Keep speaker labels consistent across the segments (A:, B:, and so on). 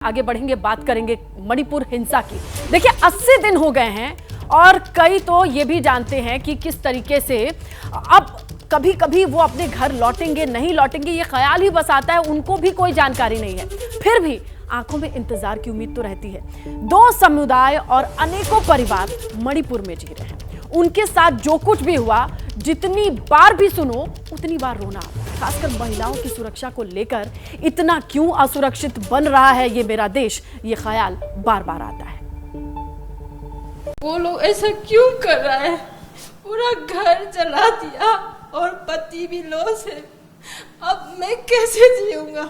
A: आगे बढ़ेंगे, बात करेंगे मणिपुर हिंसा की। देखिए 80 दिन हो गए हैं और कई तो ये भी जानते हैं कि किस तरीके से अब कभी कभी वो अपने घर लौटेंगे नहीं लौटेंगे, ये ख्याल ही बस आता है, उनको भी कोई जानकारी नहीं है। फिर भी आंखों में इंतजार की उम्मीद तो रहती है। दो समुदाय और अनेकों परिवार मणिपुर में जी रहे हैं। उनके साथ जो कुछ भी हुआ, जितनी बार भी सुनो उतनी बार रोना आता है। खासकर महिलाओं की सुरक्षा को लेकर इतना क्यों असुरक्षित बन रहा है ये मेरा देश, ये ख्याल बार बार आता है।
B: वो लोग ऐसा क्यों कर रहा है? पूरा घर जला दिया और पति भी लॉस है। अब मैं कैसे जीऊंगा?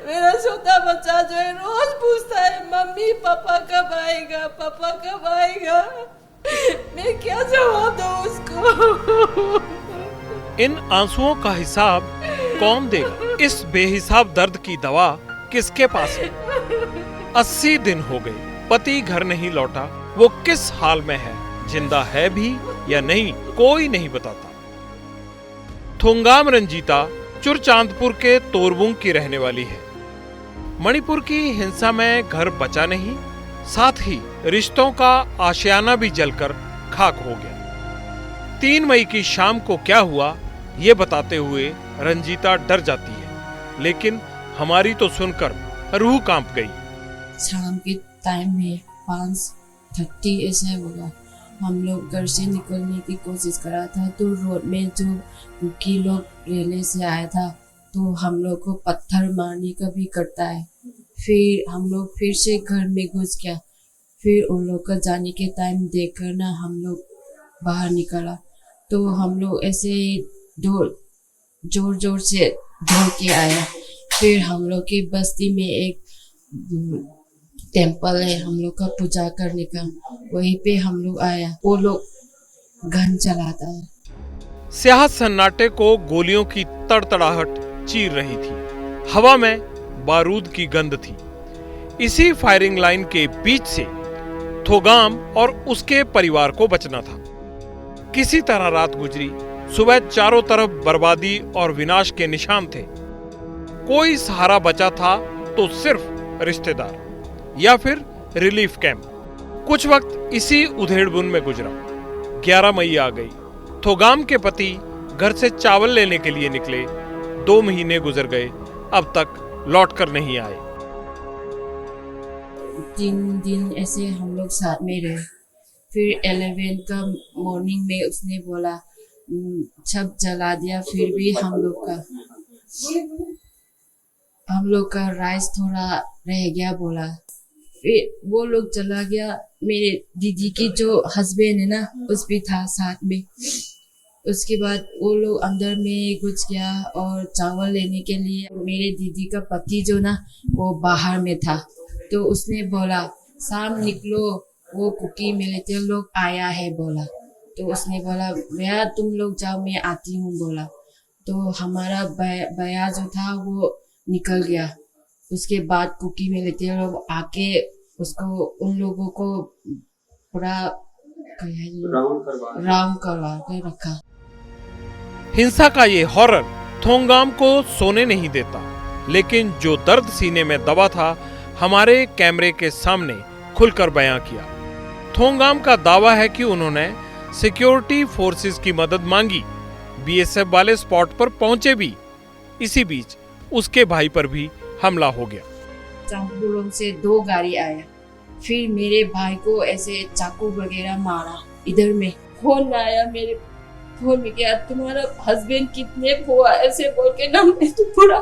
B: मेरा छोटा बच्चा जो है रोज पूछता है मम्मी पापा कब आएगा, पापा कब आएगा। मैं क्या जवाब दूं उसको?
C: इन आंसुओं का हिसाब कौन देगा? इस बेहिसाब दर्द की दवा किसके पास है? 80 दिन हो गए, पति घर नहीं लौटा। वो किस हाल में है, जिंदा है भी या नहीं, कोई नहीं बताता। थोंगाम रंजीता चुरचांदपुर के तोरबुंग की रहने वाली है। मणिपुर की हिंसा में घर बचा नहीं, साथ ही रिश्तों का आशियाना भी जलकर खाक हो गया। 3 मई की शाम को क्या हुआ, ये बताते हुए रंजीता डर जाती है, लेकिन हमारी तो सुनकर रूह कांप गई।
D: शाम के टाइम में 5:30 ऐसा होगा। हम लोग घर से निकलने की कोशिश कर रहा था, तो रोड में जो कुकी लोग रेले से आया था, तो हम लोग को पत्थर मारने का भी करता है। फिर हम लोग फिर से घर में घुस गया। फिर उन लोग का जाने के टाइम देखकर ना हम लोग बाहर निकला, तो हम लोग ऐसे जोर जोर से दौड़ के आया। फिर हम लोग की बस्ती में एक टेम्पल है हम लोग का पूजा करने का, वहीं पे हम लोग आया। वो लोग गन चलाता है।
C: स्याह सन्नाटे को गोलियों की तड़तड़ाहट चीर रही थी। हवा में बारूद की गंध थी। इसी फायरिंग लाइन के बीच से थोगाम और उसके परिवार को बचना था। किसी तरह रात गुजरी। सुबह चारों तरफ बर्बादी और विनाश के निशान थे। कोई सहारा बचा था तो सिर्फ रिश्तेदार या फिर रिलीफ कैंप। कुछ वक्त इसी उधेड़बुन में गुजरा। 11 मई आ गई। थोगाम के पति घर से चावल लेने के लिए निकले। 2 महीने गुजर गए, अब तक लौट कर नहीं आए।
D: 3 दिन ऐसे हम लोग साथ में रहे। फिर 11 का मॉर्निंग में उसने बोला सब जला दिया, फिर भी हम लोग का राइस थोड़ा रह गया बोला। फिर वो लोग चला गया। मेरे दीदी की जो हस्बैंड है ना, उस भी था साथ में। उसके बाद वो लोग अंदर में घुस गया और चावल लेने के लिए। मेरे दीदी का पति जो ना, वो बाहर में था, तो उसने बोला शाम निकलो, वो कुकी मिलिट्री लोग आया है बोला। तो उसने बोला भैया तुम लोग जाओ, मैं आती हूँ बोला। तो हमारा भैया जो था वो निकल गया। उसके बाद कुकी मिलिट्री लोग आके उसको उन लोगों को पूरा राउंड करवा के रखा।
C: हिंसा का ये हॉरर थोंगाम को सोने नहीं देता, लेकिन जो दर्द सीने में दबा था, हमारे कैमरे के सामने खुलकर बयां किया। थोंगाम का दावा है कि उन्होंने सिक्योरिटी फोर्सेस की मदद मांगी। बीएसएफ वाले स्पॉट पर पहुंचे भी। इसी बीच उसके भाई पर भी हमला हो गया।
D: चांदपुर से 2 गाड़ी आया। फिर मेरे भाई को ऐसे चाकू वगैरह मारा। इधर में फोन आया, मेरे फोन में क्या तुम्हारा हस्बैंड कितने हुआ ऐसे बोल के ना, मैं तो पूरा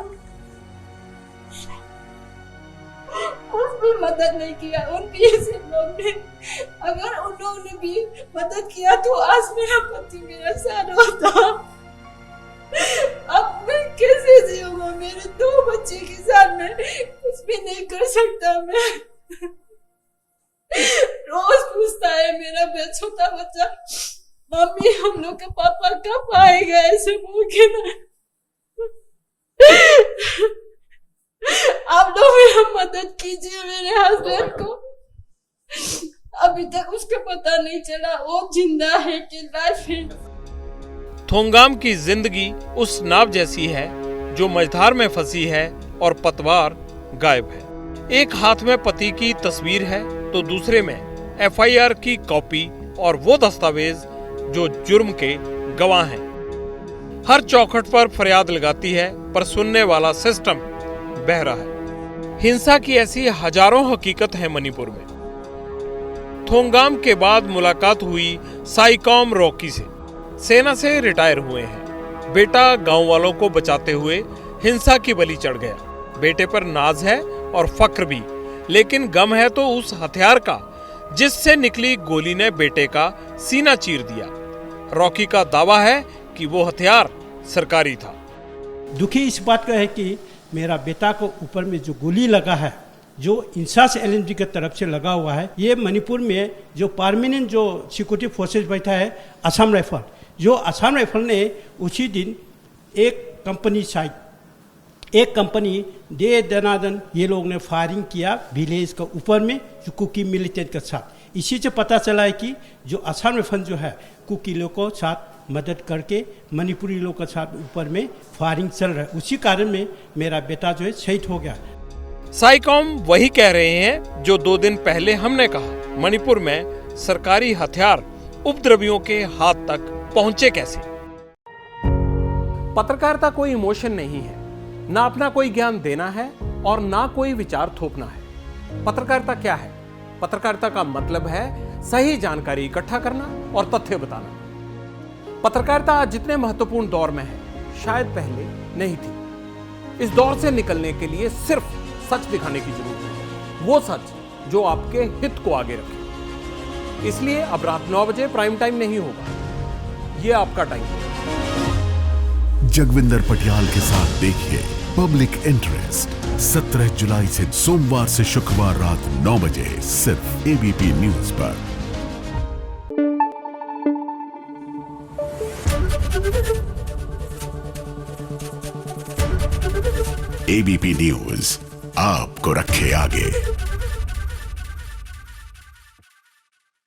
D: उसने मदद नहीं किया। उन ऐसे लोग ने, अगर उन लोगों ने भी मदद किया तो आज मेरा पति मेरा साथ होता। अब मैं कैसे जीऊंगा? मेरे 2 बच्चे के साथ में कुछ भी नहीं कर सकता। मैं रोज पूछता है मेरा छोटा बच्चा मम्मी हम लोग के पापा कब आएगा, ऐसे बोल के ना। आप लोग मेरा मदद कीजिए मेरे हस्बैंड को। अभी तक उसका पता नहीं चला वो जिंदा है कि लाइफ है।
C: थोंगाम की जिंदगी उस नाव जैसी है जो मझधार में फंसी है और पतवार गायब है। एक हाथ में पति की तस्वीर है तो दूसरे में एफआईआर की कॉपी और वो दस्तावेज जो जुर्म के गवाह हैं। हर चौखट पर फरियाद लगाती है पर सुनने वाला सिस्टम बहरा है। हिंसा की ऐसी हजारों हकीकत है मणिपुर में। थोंगाम के बाद मुलाकात हुई साइकॉम रॉकी से। सेना से रिटायर हुए हैं। बेटा गांव वालों को बचाते हुए हिंसा की बलि चढ़ गया। बेटे पर नाज है और फख्र भी, लेकिन गम है तो उस हथियार का जिससे निकली गोली ने बेटे का सीना चीर दिया। रॉकी का दावा है कि वो हथियार सरकारी था।
E: दुखी इस बात का है कि मेरा बेटा को ऊपर में जो गोली लगा है, जो इंसास एलएनजी की तरफ से लगा हुआ है, ये मणिपुर में जो परमानेंट जो सिक्योरिटी फोर्सेज बैठा है असम राइफल, जो असम राइफल ने उसी दिन एक कंपनी दे दनादन ये लोग ने फायरिंग किया विलेज का ऊपर में जो कुकी मिलिटेंट के साथ। इसी से पता चला है कि जो असम राइफल जो है कुकी लोग को साथ मदद करके मणिपुरी लोग के साथ ऊपर में फायरिंग चल रहा है। उसी कारण में मेरा बेटा जो है शहीद हो गया।
C: साइकॉम वही कह रहे हैं जो 2 दिन पहले हमने कहा। मणिपुर में सरकारी हथियार उपद्रवियों के हाथ तक पहुंचे कैसे? पत्रकारिता कोई इमोशन नहीं है, ना अपना कोई ज्ञान देना है और ना कोई विचार थोपना है। पत्रकारिता क्या है? पत्रकारिता का मतलब है सही जानकारी इकट्ठा करना और तथ्य बताना। पत्रकारिता आज जितने महत्वपूर्ण दौर में है, शायद पहले नहीं थी। इस दौर से निकलने के लिए सिर्फ सच दिखाने की जरूरत है, वो सच जो आपके हित को आगे रखे। इसलिए अब रात 9 बजे प्राइम टाइम नहीं होगा, ये आपका टाइम है।
F: जगविंदर पटियाल के साथ देखिए पब्लिक इंटरेस्ट 17 जुलाई से सोमवार से शुक्रवार रात 9 बजे सिर्फ एबीपी न्यूज पर। एबीपी न्यूज आपको रखे आगे।